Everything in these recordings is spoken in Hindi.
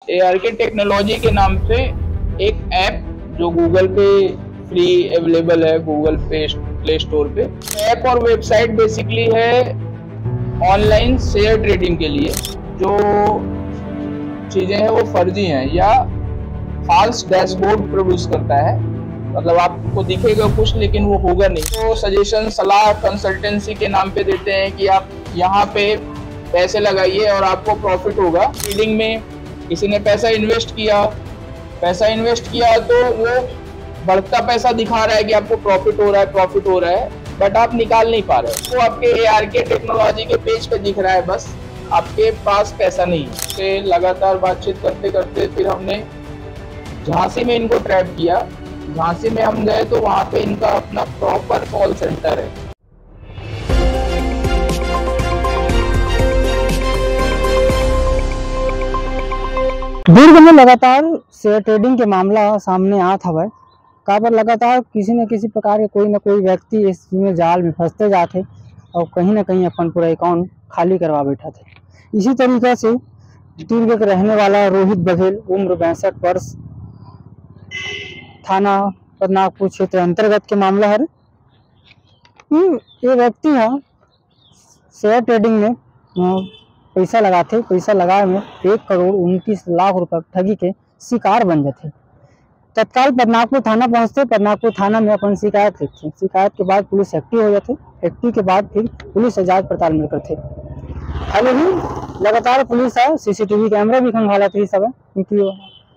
ARK टेक्नोलॉजी के नाम से एक ऐप जो गूगल पे फ्री अवेलेबल है, गूगल पे प्ले स्टोर पे। ऐप और वेबसाइट बेसिकली है ऑनलाइन शेयर ट्रेडिंग के लिए। जो चीजें हैं वो फर्जी हैं या फॉल्स डैशबोर्ड प्रोड्यूस करता है, मतलब आपको दिखेगा कुछ लेकिन वो होगा नहीं। तो सजेशन, सलाह, कंसल्टेंसी के नाम पे देते हैं कि आप यहाँ पे पैसे लगाइए और आपको प्रॉफिट होगा। ट्रेडिंग में किसी ने पैसा इन्वेस्ट किया तो वो बढ़ता पैसा दिखा रहा है कि आपको प्रॉफिट हो रहा है, बट आप निकाल नहीं पा रहे। वो आपके ARK टेक्नोलॉजी के पेज पे दिख रहा है, बस आपके पास पैसा नहीं है। से लगातार बातचीत करते करते फिर हमने झांसी में इनको ट्रैप किया। झांसी में हम गए तो वहाँ पे इनका अपना प्रॉपर कॉल सेंटर है। दुर्ग में लगातार शेयर ट्रेडिंग के मामला सामने आत हवे। का पर लगातार किसी न किसी प्रकार के कोई न कोई व्यक्ति इसमें जाल में फंसते जाते और कहीं न कहीं अपन पूरा अकाउंट खाली करवा बैठा थे। इसी तरीके से दुर्ग के रहने वाला रोहित बघेल, उम्र 62 वर्ष, थाना पदनापुर क्षेत्र अंतर्गत के मामला है। ये व्यक्ति यहाँ शेयर ट्रेडिंग में पैसा लगाए में 1,29,00,000 रुपए ठगी के शिकार बन जाते। तत्काल पदनापुर थाना पहुंचते, पदनापुर थाना में अपन शिकायत लिखते। शिकायत के बाद पुलिस एक्टिव हो जाते। एक्टिव के बाद फिर पुलिस जांच पड़ताल में करते। हाल ही लगातार पुलिस CCTV कैमरा भी खंगालत रही सब, क्योंकि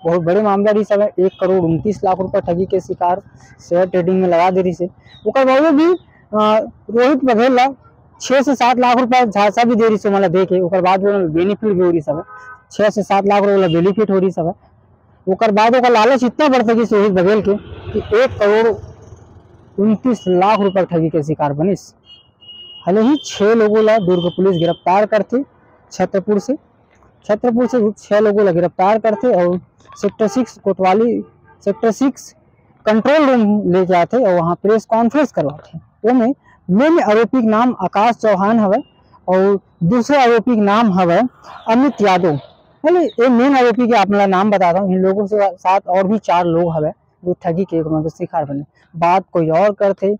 बहुत बड़े मामला रही सब। 1,29,00,000 रुपए ठगी के शिकार शेयर ट्रेडिंग में लगा दे रही से। भी रोहित बघेल 6 से 7 लाख रुपए झांसा भी दे रही से, मतलब दे के ओकर बाद बेनिफिट भी हो रही सब। 6 से 7 लाख रुपए बेनिफिट हो रही सब। ओकर बाद ओकर लालच इतना बढ़ सकी रोहित बघेल के कि 1,29,00,000 रुपए ठगी के शिकार बनिस। हाले ही 6 लोगों ला दुर्ग पुलिस गिरफ्तार करते। छतरपुर से 6 लोगों ला गिरफ्तार करते और सेक्टर 6 कोतवाली, सेक्टर 6 कंट्रोल रूम लेके आते और वहाँ प्रेस कॉन्फ्रेंस करवाते। वो मेन आरोपी का नाम आकाश चौहान हवे और दूसरे आरोपी का नाम हवे अमित यादव। ये मेन आरोपी के अपना नाम बताता हूँ। इन लोगों से साथ और भी 4 लोग हवे जो ठगी के शिकार बने। बात कोई और करते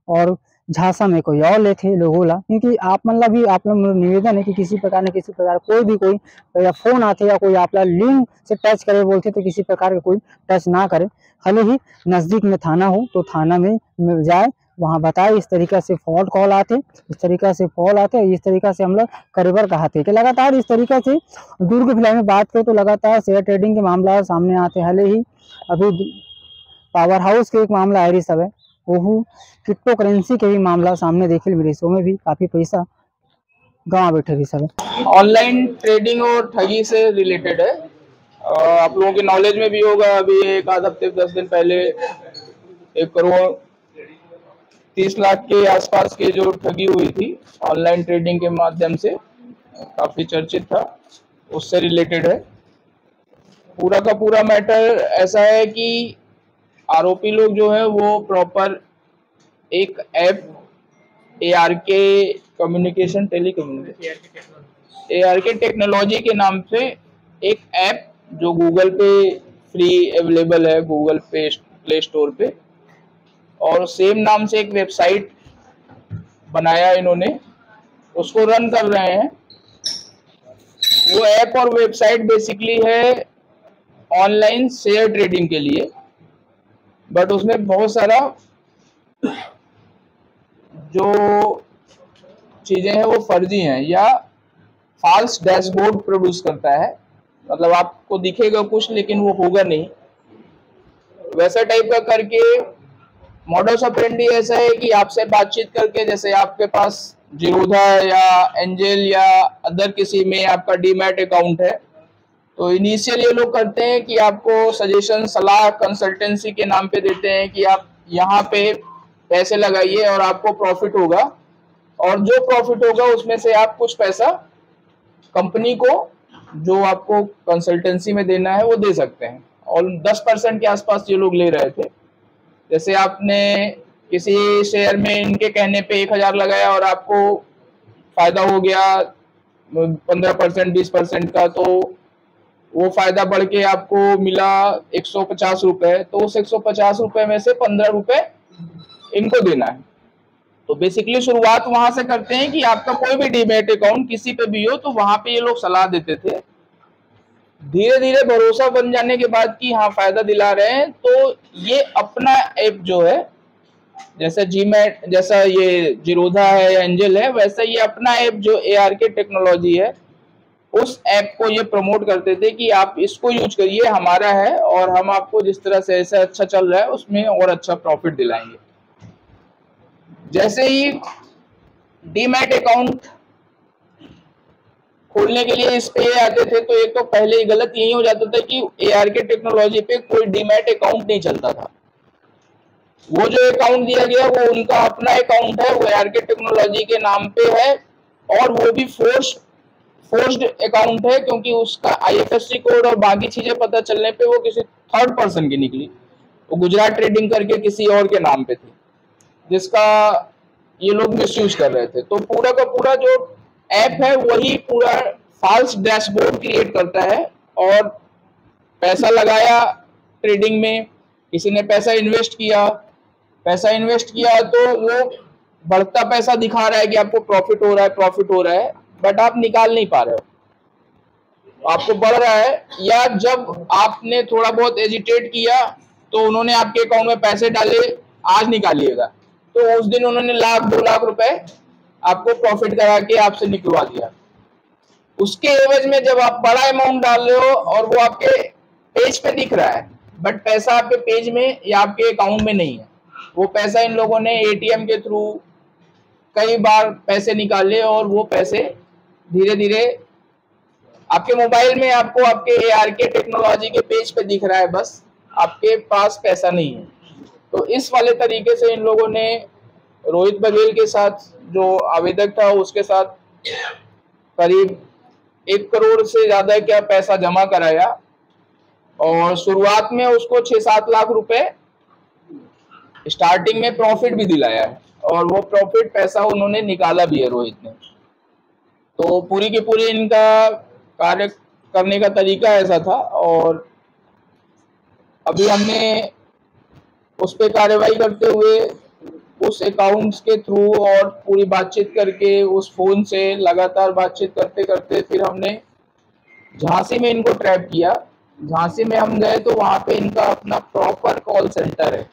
और झांसा में कोई और लेते लोगों ला। क्योंकि आप मतलब भी आप लोग निवेदन है कि किसी प्रकार न किसी प्रकार कोई या फोन आते या कोई आप लिंक से टच करे बोलते तो किसी प्रकार का कोई टच ना करे। हाल ही नजदीक में थाना हो तो थाना में जाए, वहाँ बताए इस तरीका से फॉल्ट कॉल आते, इस तरीका से हम लोग करीबर कहते कि लगातार इस तरीका से दुर्ग फिलहाल में बात करें तो लगातार शेयर ट्रेडिंग के मामला सामने आते। हाल ही अभी पावर हाउस के एक मामला है सब है, वो क्रिप्टो करेंसी के भी मामला सामने देखे मिले, में भी काफी पैसा गंवा बैठे भी सब। ऑनलाइन ट्रेडिंग और ठगी से रिलेटेड है। आप लोगों के नॉलेज में भी होगा, अभी एक आध हफ्ते 10 दिन पहले 1,30,00,000 के आसपास के जो ठगी हुई थी ऑनलाइन ट्रेडिंग के माध्यम से, काफी चर्चित था, उससे रिलेटेड है। पूरा का पूरा मैटर ऐसा है कि आरोपी लोग जो है वो प्रॉपर एक ऐप ARK टेक्नोलॉजी के नाम से एक ऐप जो गूगल पे फ्री अवेलेबल है, गूगल पे प्ले स्टोर पे, और सेम नाम से एक वेबसाइट बनाया इन्होंने, उसको रन कर रहे हैं। वो ऐप और वेबसाइट बेसिकली है ऑनलाइन शेयर ट्रेडिंग के लिए, बट उसमें बहुत सारा जो चीजें हैं वो फर्जी हैं या फॉल्स डैशबोर्ड प्रोड्यूस करता है, मतलब आपको दिखेगा कुछ लेकिन वो होगा नहीं, वैसा टाइप का करके। मॉडस ऑपरेंडी ऐसा है कि आपसे बातचीत करके, जैसे आपके पास जीरोधा या एंजल या अदर किसी में आपका डीमैट अकाउंट है, तो इनिशियल ये लोग करते हैं कि आपको सजेशन, सलाह, कंसल्टेंसी के नाम पे देते हैं कि आप यहाँ पे पैसे लगाइए और आपको प्रॉफिट होगा, और जो प्रॉफिट होगा उसमें से आप कुछ पैसा कंपनी को जो आपको कंसल्टेंसी में देना है वो दे सकते हैं। और 10% के आसपास ये लोग ले रहे थे। जैसे आपने किसी शेयर में इनके कहने पे 1,000 लगाया और आपको फायदा हो गया 15%, 20% का, तो वो फायदा बढ़ के आपको मिला 150 रुपए, तो उस 150 रुपए में से 15 रुपए इनको देना है। तो बेसिकली शुरुआत वहां से करते हैं कि आपका कोई भी डीमैट अकाउंट किसी पे भी हो, तो वहां पे ये लोग सलाह देते थे। धीरे धीरे भरोसा बन जाने के बाद कि हाँ फायदा दिला रहे हैं, तो ये अपना ऐप जो है, जैसा जीमैट, जैसा ये जीरोधा है या एंजल है, वैसा ये अपना ऐप जो ARK टेक्नोलॉजी है, उस ऐप को ये प्रमोट करते थे कि आप इसको यूज करिए, हमारा है और हम आपको जिस तरह से ऐसा अच्छा चल रहा है उसमें और अच्छा प्रॉफिट दिलाएंगे। जैसे ही डीमैट अकाउंट खोलने के लिए इस पे आते थे, तो एक तो पहले ही गलत यही हो जाता था कि ARK टेक्नोलॉजी पे कोई डीमैट अकाउंट नहीं चलता था। वो जो अकाउंट दिया गया वो उनका अपना अकाउंट है, वो ARK टेक्नोलॉजी के नाम पे है, और वो भी फोर्स्ड अकाउंट है, क्योंकि उसका IFSC कोड और बाकी चीजें पता चलने पे वो किसी थर्ड पर्सन की निकली। वो गुजरात ट्रेडिंग करके किसी और के नाम पे थी, जिसका ये लोग मिसयूज कर रहे थे। तो पूरा का पूरा जो ऐप है वही पूरा फॉल्स डैशबोर्ड क्रिएट करता है, और पैसा लगाया ट्रेडिंग में, किसी ने पैसा इन्वेस्ट किया तो वो बढ़ता पैसा दिखा रहा है कि आपको प्रॉफिट हो रहा है, बट आप निकाल नहीं पा रहे हो, आपको बढ़ रहा है। या जब आपने थोड़ा बहुत एजिटेट किया तो उन्होंने आपके अकाउंट में पैसे डाले, आज निकालिएगा, तो उस दिन उन्होंने 1-2 लाख रुपए आपको प्रॉफिट करा के आपसे निकलवा दिया। उसके एवज में जब आप बड़ा अमाउंट डाल रहे हो और वो आपके पेज पे दिख रहा है, बट पैसा आपके पेज में या आपके अकाउंट में नहीं है, वो पैसा इन लोगों ने ATM के थ्रू कई बार पैसे निकाले, और वो पैसे धीरे धीरे आपके मोबाइल में आपको आपके ARK टेक्नोलॉजी के पेज पे दिख रहा है, बस आपके पास पैसा नहीं है। तो इस वाले तरीके से इन लोगों ने रोहित बघेल के साथ, जो आवेदक था, उसके साथ करीब 1 करोड़ से ज्यादा क्या पैसा जमा कराया, और शुरुआत में उसको 6-7 लाख रुपए स्टार्टिंग में प्रॉफिट भी दिलाया है, और वो प्रॉफिट पैसा उन्होंने निकाला भी है रोहित ने। तो पूरी की पूरी इनका कार्य करने का तरीका ऐसा था, और अभी हमने उस पर कार्रवाई करते हुए उस अकाउंट्स के थ्रू और पूरी बातचीत करके, उस फोन से लगातार बातचीत करते करते फिर हमने झांसी में इनको ट्रैप किया। झांसी में हम गए तो वहां पे इनका अपना प्रॉपर कॉल सेंटर है,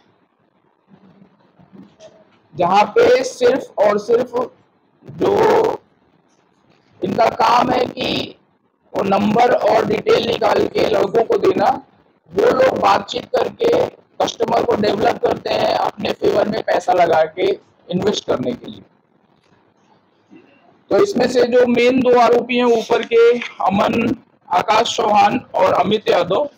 जहां पे सिर्फ और सिर्फ जो इनका काम है कि वो नंबर और डिटेल निकाल के लड़कों को देना, वो लोग बातचीत करके कस्टमर को डेवलप करते हैं अपने फेवर में पैसा लगा के इन्वेस्ट करने के लिए। तो इसमें से जो मेन 2 आरोपी हैं ऊपर के, अमन, आकाश चौहान और अमित यादव,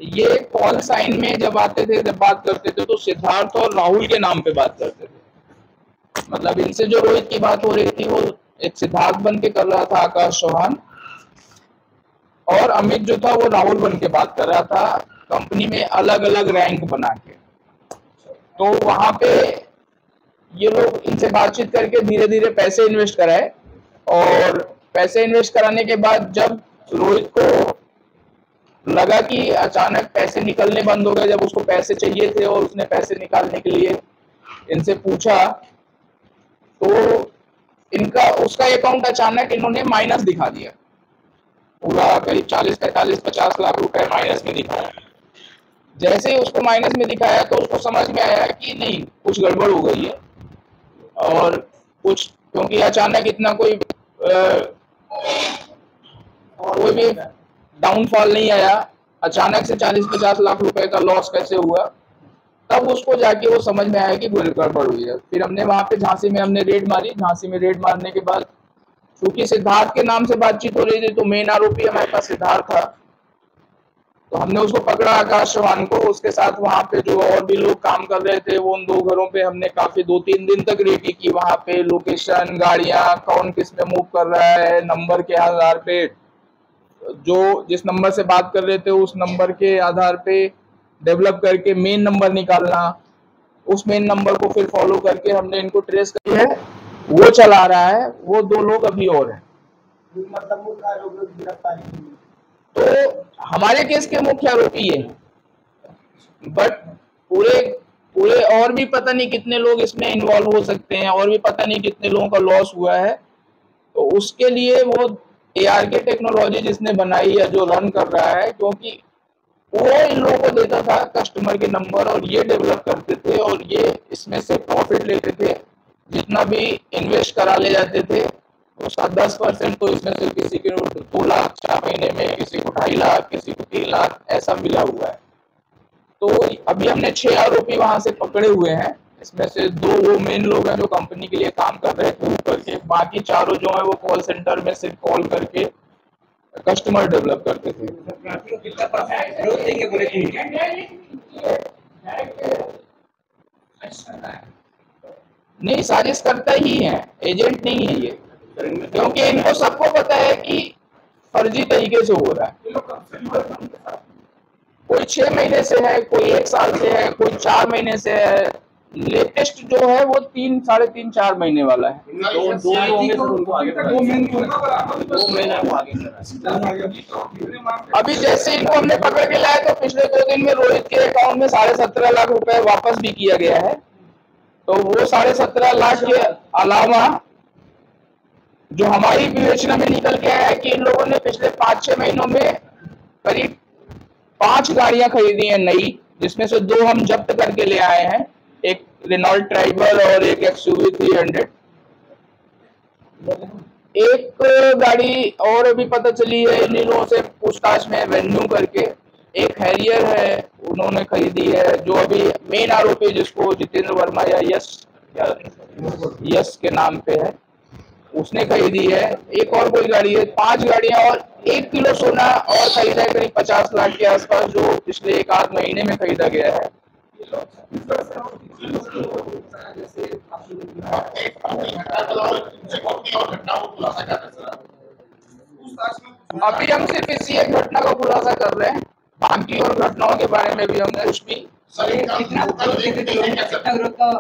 ये कॉल साइन में जब आते थे, जब बात करते थे, तो सिद्धार्थ और राहुल के नाम पे बात करते थे। मतलब इनसे जो रोहित की बात हो रही थी वो एक सिद्धार्थ बन के कर रहा था आकाश चौहान, और अमित जो था वो राहुल बन के बात कर रहा था, कंपनी में अलग अलग रैंक बना के। तो वहां पे ये लोग इनसे बातचीत करके धीरे धीरे पैसे इन्वेस्ट कराए, और पैसे इन्वेस्ट कराने के बाद जब रोहित को लगा कि अचानक पैसे निकलने बंद हो गए, जब उसको पैसे चाहिए थे और उसने पैसे निकालने के लिए इनसे पूछा, तो इनका उसका अकाउंट अचानक इन्होंने माइनस दिखा दिया, पूरा करीब 40-45-50 लाख रुपए माइनस में दिखाया। जैसे ही उसको माइनस में दिखाया तो उसको समझ में आया कि नहीं, कुछ गड़बड़ हो गई है, और कुछ, क्योंकि अचानक इतना कोई भी डाउनफॉल नहीं आया, अचानक से 40-50 लाख रुपए का लॉस कैसे हुआ, तब उसको जाके वो समझ में आया कि गड़बड़ हुई है। फिर हमने वहां पे झांसी में हमने रेड मारी। झांसी में रेड मारने के बाद क्योंकि सिद्धार्थ के नाम से बातचीत हो रही थी, तो मेन आरोपी हमारे पास सिद्धार्थ था, तो हमने उसको पकड़ा, आकाश चौहान को। उसके साथ वहां पे जो और भी लोग काम कर रहे थे, वो उन 2 घरों पे हमने काफी 2-3 दिन तक रेकी की। वहां पे लोकेशन, गाड़ियां, कौन किस में मूव कर रहा है, नंबर के आधार पे, जो जिस नंबर से बात कर रहे थे उस नंबर के आधार पे डेवलप करके मेन नंबर निकालना, उस मेन नंबर को फिर फॉलो करके हमने इनको ट्रेस किया है। वो चला रहा है, वो 2 लोग अभी और हैं। तो हमारे केस के मुख्य आरोपी है, बट पूरे और भी पता नहीं कितने लोग इसमें इन्वॉल्व हो सकते हैं, और भी पता नहीं कितने लोगों का लॉस हुआ है। तो उसके लिए वो ARK टेक्नोलॉजी जिसने बनाई है, जो रन कर रहा है, क्योंकि वो इन लोगों को देता था कस्टमर के नंबर और ये डेवलप करते थे और ये इसमें से प्रॉफिट लेते थे। जितना भी इन्वेस्ट करा ले जाते थे उसका 10% तो इसमें से किसी को 2 लाख 4 महीने में, किसी को 2.5 लाख, किसी को 3 लाख ऐसा मिला हुआ है। तो अभी हमने 6 आरोपी वहां से पकड़े हुए हैं। इसमें से 2 वो मेन लोग हैं जो कंपनी के लिए काम कर रहे थे ऊपर के, बाकी 4 जो है वो कॉल सेंटर में सिर्फ कॉल करके कस्टमर डेवलप करते थे। नहीं, साजिश करता ही है, एजेंट नहीं है ये, क्योंकि इनको सबको पता है कि फर्जी तरीके से हो रहा है। कोई 6 महीने से है, कोई 1 साल से है, कोई 4 महीने से है। लेटेस्ट जो है वो 3, 3.5, 4 महीने वाला है। अभी जैसे इनको हमने पकड़ के लाया तो पिछले 2 दिन में रोहित के अकाउंट में 17.5 लाख रुपए वापस भी किया गया है। तो वो 17.5 लाख के अलावा जो हमारी विवेचना में निकल के आया है कि इन लोगों ने पिछले 5-6 महीनों में करीब 5 गाड़ियां खरीदी हैं नई, जिसमें से 2 हम जब्त करके ले आए हैं, एक रेनॉल्ट ट्राइबल और एक XUV 300। एक गाड़ी और अभी पता चली है इन लोगों से पूछताछ में, वेन्यू करके एक हैरियर है, उन्होंने खरीदी है। जो अभी मेन आरोपी जिसको जितेंद्र वर्मा या यश के नाम पे है, उसने खरीदी है। एक और कोई गाड़ी है, 5 गाड़ियां और 1 किलो सोना और खरीदा है करीब 50 लाख के आसपास, जो पिछले 1-8 महीने में खरीदा गया है। अभी हम सिर्फ इसी एक घटना का खुलासा कर रहे हैं, बाकी और घटनाओं के बारे में भी हम कुछ भी कितना ग्रोथ का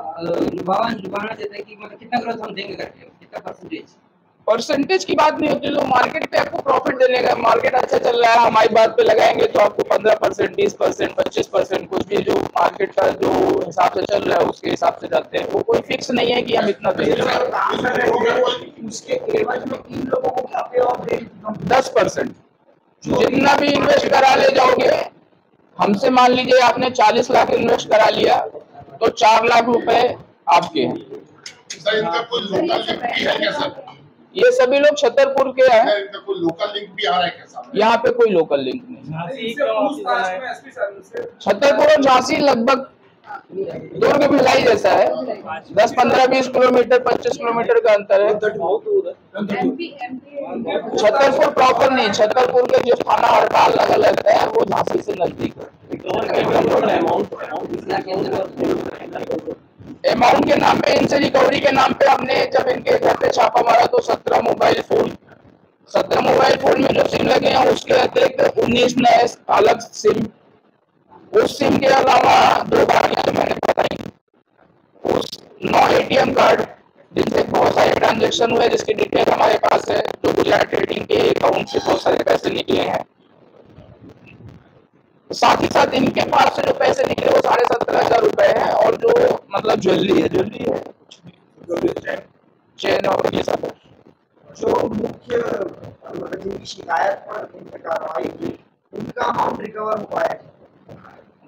जुबाना देता है कि मतलब कितना ग्रोथ हम देंगे करके, कितना परसेंटेज की बात नहीं होती। तो मार्केट पे आपको प्रॉफिट देने का, मार्केट अच्छा चल रहा है, हमारी बात पे लगाएंगे तो आपको 15%, 20%, 25%, कुछ भी जो मार्केट का जो हिसाब से चल रहा है उसके हिसाब से जाते हैं। वो कोई फिक्स नहीं है कि हम इतना देंगे। 10% जितना भी इन्वेस्ट करा ले जाओगे हमसे, मान लीजिए आपने 40 लाख इन्वेस्ट करा लिया तो 4 लाख रुपए आपके हैं। ये सभी लोग छतरपुर के हैं। कोई लोकल लिंक भी आ रहा है क्या? यहाँ पे कोई लोकल लिंक नहीं। छतरपुर और झांसी लगभग दुर्ग भिलाई जैसा है, 10, 15, 20 किलोमीटर, 25 किलोमीटर का अंतर है। छतरपुर प्रॉपर नहीं, छतरपुर के जो थाना हड़ताल लगा लगता है वो झांसी से नजदीक है। अमाउंट के नाम पे, इनसे रिकवरी के नाम पे हमने जब इनके घर पे छापा मारा तो 17 मोबाइल फोन में जो सिम लगे हैं उसके अतिरिक्त 19 नए अलग सिम, उस सिम के अलावा 2 गाड़ियां जो मैंने बताई, उस 9 ATM कार्ड जिनसे बहुत सारे ट्रांजेक्शन हुए, जिसकी डिटेल हमारे पास है, जो गुजरात ट्रेडिंग के अकाउंट से बहुत सारे पैसे निकले हैं। साथ ही साथ इनके पास से जो पैसे निकले वो 17,500 रुपए हैं, और जो मतलब ज्वेलरी है चेन और ये सब। जो मुख्य जिनकी शिकायत पर जिनकी कार्रवाई की, उनका अमाउंट रिकवर हुआ है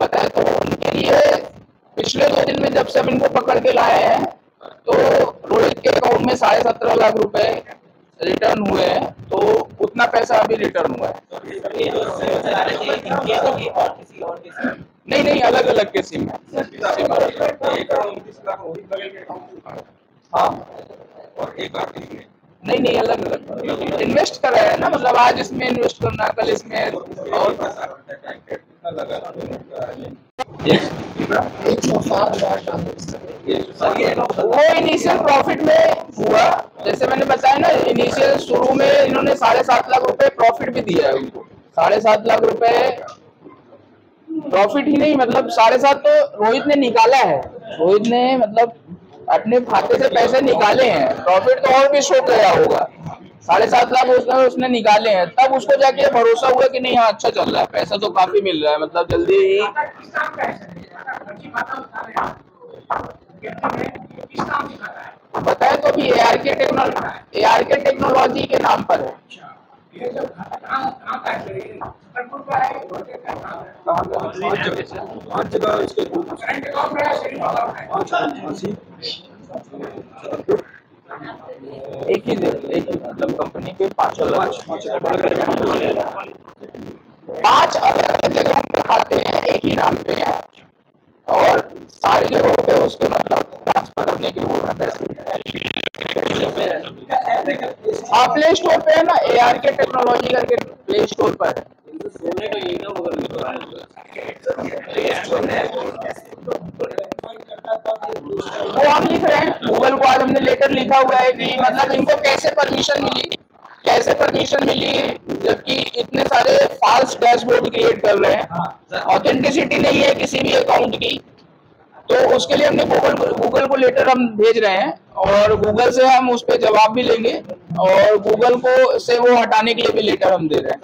बताया तो उनके लिए पिछले 2 दिन में जब से इनको पकड़ के लाए हैं तो रोहित के अकाउंट में 17.5 लाख रुपए रिटर्न हुए हैं, तो उतना पैसा अभी रिटर्न हुआ है। नहीं, अलग अलग के सिम है। हाँ, नहीं, अलग अलग इन्वेस्ट करा है ना, मतलब आज इसमें इन्वेस्ट करना, कल इसमें, और वो इनिशियल प्रॉफिट में हुआ। जैसे मैंने बताया ना, इनिशियल शुरू में इन्होंने 7.5 लाख रुपए प्रॉफिट भी दिया है उनको। 7.5 लाख रुपए प्रॉफिट ही नहीं, मतलब 7.5 तो रोहित ने निकाला है, रोहित ने मतलब अपने खाते से पैसे निकाले हैं, प्रॉफिट तो और भी शो किया होगा। 7.5 लाख उसने निकाले हैं, तब उसको जाके भरोसा हुआ कि नहीं हाँ अच्छा चल रहा है, पैसा तो काफी मिल रहा है, मतलब जल्दी ही। बताए तो अभी ARK टेक्नोलॉजी के नाम पर है। एक ही मतलब कंपनी पे 5 अलग जगह पे खाते हैं, एक ही नाम पे है, और सारे जगहों पे उसके मतलब ट्रांसफर करने के लिए हाँ प्ले स्टोर पे है ना, ARK टेक्नोलॉजी करके प्ले स्टोर पर है। वो हम लिख रहे हैं, गूगल को आज हमने लेटर लिखा हुआ है कि मतलब इनको कैसे परमिशन मिली, जबकि इतने सारे फॉल्स डैशबोर्ड क्रिएट कर रहे हैं, ऑथेंटिसिटी नहीं है किसी भी अकाउंट की। तो उसके लिए हमने गूगल को लेटर हम भेज रहे हैं, और गूगल से हम उस पर जवाब भी लेंगे, और गूगल को से वो हटाने के लिए भी लेटर हम दे रहे हैं।